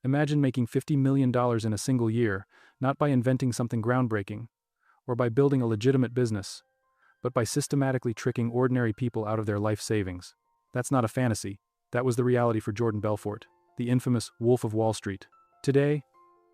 Imagine making $50 million in a single year, not by inventing something groundbreaking, or by building a legitimate business, but by systematically tricking ordinary people out of their life savings. That's not a fantasy. That was the reality for Jordan Belfort, the infamous Wolf of Wall Street. Today,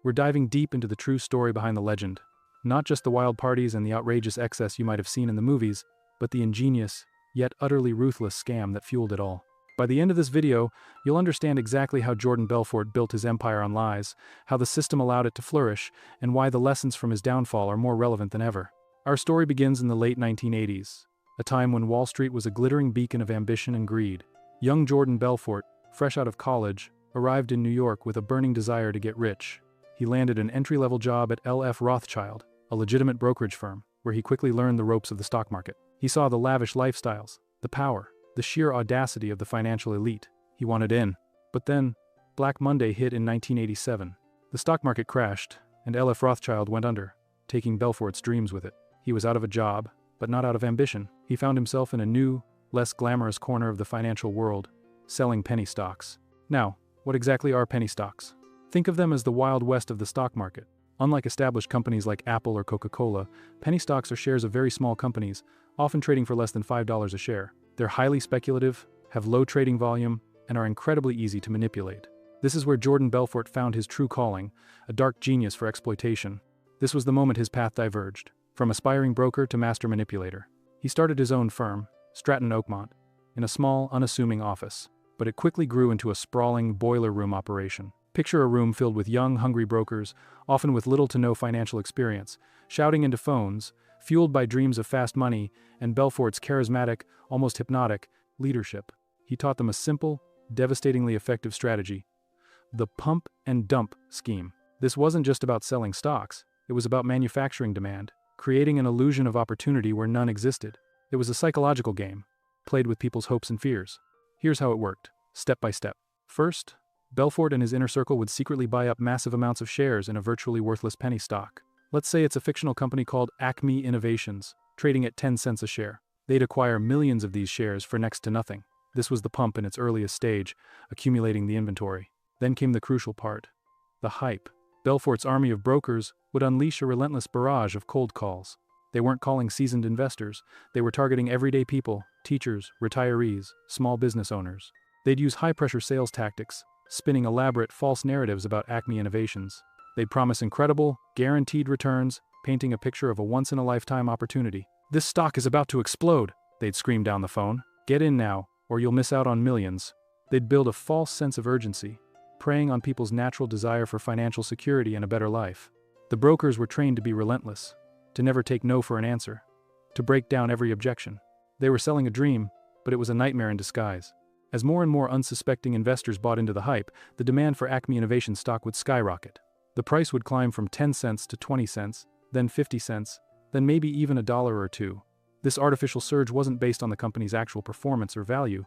we're diving deep into the true story behind the legend. Not just the wild parties and the outrageous excess you might have seen in the movies, but the ingenious, yet utterly ruthless scam that fueled it all. By the end of this video, you'll understand exactly how Jordan Belfort built his empire on lies, how the system allowed it to flourish, and why the lessons from his downfall are more relevant than ever. Our story begins in the late 1980s, a time when Wall Street was a glittering beacon of ambition and greed. Young Jordan Belfort, fresh out of college, arrived in New York with a burning desire to get rich. He landed an entry-level job at L.F. Rothschild, a legitimate brokerage firm, where he quickly learned the ropes of the stock market. He saw the lavish lifestyles, the power, the sheer audacity of the financial elite. He wanted in. But then, Black Monday hit in 1987. The stock market crashed, and L.F. Rothschild went under, taking Belfort's dreams with it. He was out of a job, but not out of ambition. He found himself in a new, less glamorous corner of the financial world, selling penny stocks. Now, what exactly are penny stocks? Think of them as the Wild West of the stock market. Unlike established companies like Apple or Coca-Cola, penny stocks are shares of very small companies, often trading for less than $5 a share. They're highly speculative, have low trading volume, and are incredibly easy to manipulate. This is where Jordan Belfort found his true calling, a dark genius for exploitation. This was the moment his path diverged, from aspiring broker to master manipulator. He started his own firm, Stratton Oakmont, in a small, unassuming office, but it quickly grew into a sprawling boiler room operation. Picture a room filled with young, hungry brokers, often with little to no financial experience, shouting into phones, fueled by dreams of fast money, and Belfort's charismatic, almost hypnotic, leadership. He taught them a simple, devastatingly effective strategy: the pump and dump scheme. This wasn't just about selling stocks, it was about manufacturing demand, creating an illusion of opportunity where none existed. It was a psychological game, played with people's hopes and fears. Here's how it worked, step by step. First, Belfort and his inner circle would secretly buy up massive amounts of shares in a virtually worthless penny stock. Let's say it's a fictional company called Acme Innovations, trading at 10 cents a share. They'd acquire millions of these shares for next to nothing. This was the pump in its earliest stage, accumulating the inventory. Then came the crucial part: the hype. Belfort's army of brokers would unleash a relentless barrage of cold calls. They weren't calling seasoned investors, they were targeting everyday people, teachers, retirees, small business owners. They'd use high-pressure sales tactics, spinning elaborate false narratives about Acme Innovations. They'd promise incredible, guaranteed returns, painting a picture of a once-in-a-lifetime opportunity. "This stock is about to explode," they'd scream down the phone. "Get in now, or you'll miss out on millions." They'd build a false sense of urgency, preying on people's natural desire for financial security and a better life. The brokers were trained to be relentless, to never take no for an answer, to break down every objection. They were selling a dream, but it was a nightmare in disguise. As more and more unsuspecting investors bought into the hype, the demand for Acme Innovation stock would skyrocket. The price would climb from 10 cents to 20 cents, then 50 cents, then maybe even $1 or $2. This artificial surge wasn't based on the company's actual performance or value.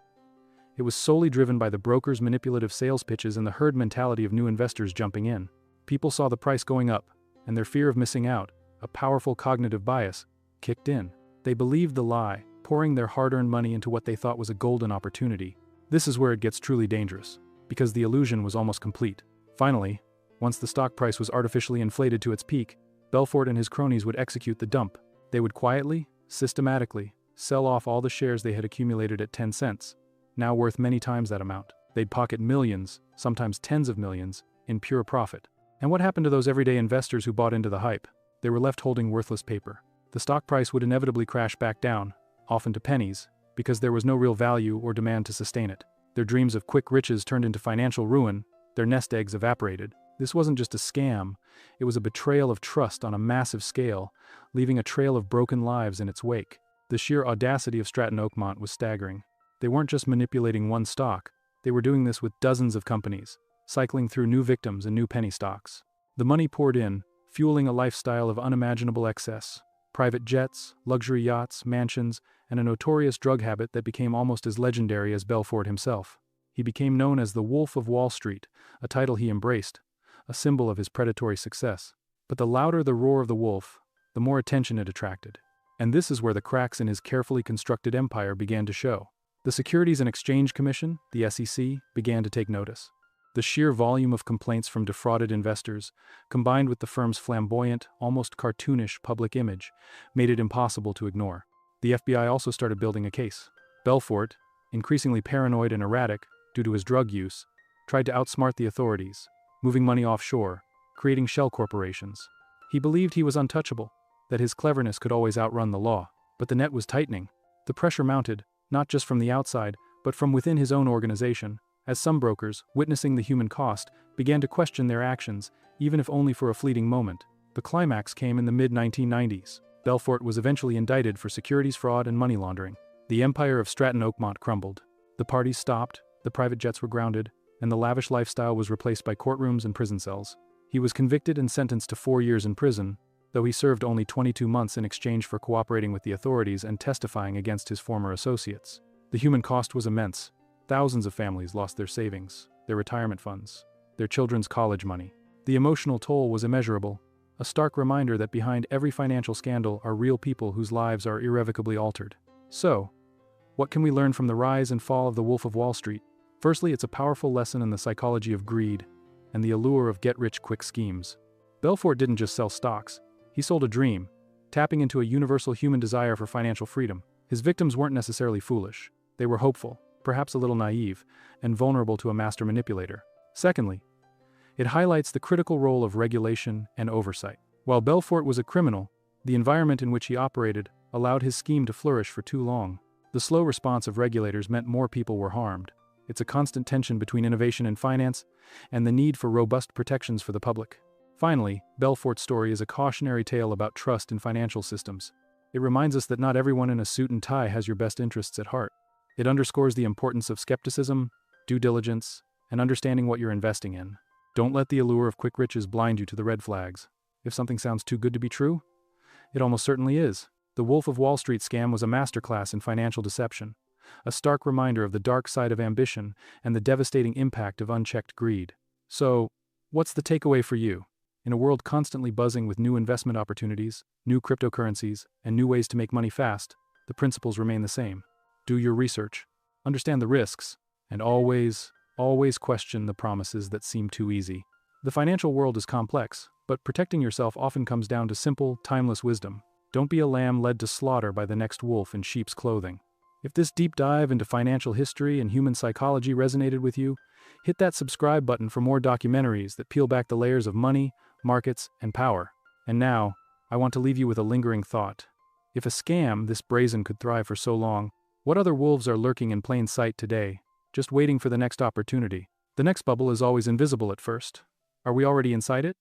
It was solely driven by the brokers' manipulative sales pitches and the herd mentality of new investors jumping in. People saw the price going up, and their fear of missing out, a powerful cognitive bias, kicked in. They believed the lie, pouring their hard-earned money into what they thought was a golden opportunity. This is where it gets truly dangerous, because the illusion was almost complete. Finally, once the stock price was artificially inflated to its peak, Belfort and his cronies would execute the dump. They would quietly, systematically, sell off all the shares they had accumulated at 10 cents, now worth many times that amount. They'd pocket millions, sometimes tens of millions, in pure profit. And what happened to those everyday investors who bought into the hype? They were left holding worthless paper. The stock price would inevitably crash back down, often to pennies, because there was no real value or demand to sustain it. Their dreams of quick riches turned into financial ruin, their nest eggs evaporated. This wasn't just a scam, it was a betrayal of trust on a massive scale, leaving a trail of broken lives in its wake. The sheer audacity of Stratton Oakmont was staggering. They weren't just manipulating one stock, they were doing this with dozens of companies, cycling through new victims and new penny stocks. The money poured in, fueling a lifestyle of unimaginable excess. Private jets, luxury yachts, mansions, and a notorious drug habit that became almost as legendary as Belfort himself. He became known as the Wolf of Wall Street, a title he embraced, a symbol of his predatory success. But the louder the roar of the wolf, the more attention it attracted. And this is where the cracks in his carefully constructed empire began to show. The Securities and Exchange Commission, the SEC, began to take notice. The sheer volume of complaints from defrauded investors, combined with the firm's flamboyant, almost cartoonish public image, made it impossible to ignore. The FBI also started building a case. Belfort, increasingly paranoid and erratic due to his drug use, tried to outsmart the authorities, moving money offshore, creating shell corporations. He believed he was untouchable, that his cleverness could always outrun the law. But the net was tightening. The pressure mounted, not just from the outside, but from within his own organization, as some brokers, witnessing the human cost, began to question their actions, even if only for a fleeting moment. The climax came in the mid-1990s. Belfort was eventually indicted for securities fraud and money laundering. The empire of Stratton Oakmont crumbled. The parties stopped, the private jets were grounded, and the lavish lifestyle was replaced by courtrooms and prison cells. He was convicted and sentenced to 4 years in prison, though he served only 22 months in exchange for cooperating with the authorities and testifying against his former associates. The human cost was immense. Thousands of families lost their savings, their retirement funds, their children's college money. The emotional toll was immeasurable, a stark reminder that behind every financial scandal are real people whose lives are irrevocably altered. So, what can we learn from the rise and fall of the Wolf of Wall Street? Firstly, it's a powerful lesson in the psychology of greed and the allure of get-rich-quick schemes. Belfort didn't just sell stocks, he sold a dream, tapping into a universal human desire for financial freedom. His victims weren't necessarily foolish. They were hopeful, perhaps a little naive, and vulnerable to a master manipulator. Secondly, it highlights the critical role of regulation and oversight. While Belfort was a criminal, the environment in which he operated allowed his scheme to flourish for too long. The slow response of regulators meant more people were harmed. It's a constant tension between innovation in finance and the need for robust protections for the public. Finally, Belfort's story is a cautionary tale about trust in financial systems. It reminds us that not everyone in a suit and tie has your best interests at heart. It underscores the importance of skepticism, due diligence, and understanding what you're investing in. Don't let the allure of quick riches blind you to the red flags. If something sounds too good to be true, it almost certainly is. The Wolf of Wall Street scam was a masterclass in financial deception, a stark reminder of the dark side of ambition and the devastating impact of unchecked greed. So, what's the takeaway for you? In a world constantly buzzing with new investment opportunities, new cryptocurrencies, and new ways to make money fast, the principles remain the same. Do your research, understand the risks, and always question the promises that seem too easy. The financial world is complex, but protecting yourself often comes down to simple, timeless wisdom. Don't be a lamb led to slaughter by the next wolf in sheep's clothing. If this deep dive into financial history and human psychology resonated with you, hit that subscribe button for more documentaries that peel back the layers of money, markets, and power. And now, I want to leave you with a lingering thought. If a scam this brazen could thrive for so long, what other wolves are lurking in plain sight today, just waiting for the next opportunity? The next bubble is always invisible at first. Are we already inside it?